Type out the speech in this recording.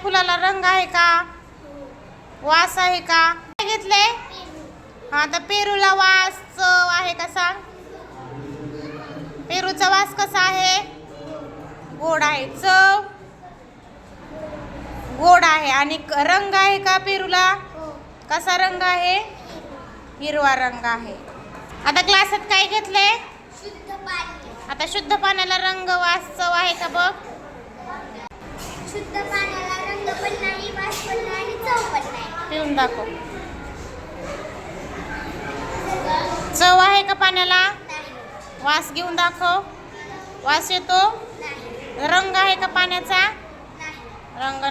फुलाला रंग आहे का? वास आहे का? काय घेतले? हा, तर पेरूला वास चव आहे का सांग? पेरूचा वास कसा आहे? गोड आहे. चव गोड आहे. आणि रंग आहे का पेरूला? कसा रंग आहे? हिरवा रंग आहे. आता क्लासात काय घेतले? शुद्ध पाणी. आता शुद्ध पाण्याला रंग वास चव आहे का बघ? शुद्ध पाण्याला रंग पण नाही, वास पण नाही, चव पण नाही. पिऊन दाखव. चव आहे का पाण्याला? नाही. वास घेऊन दाखव. वास येतो? नाही. रंग आहे का पाण्याचा? नाही. रंग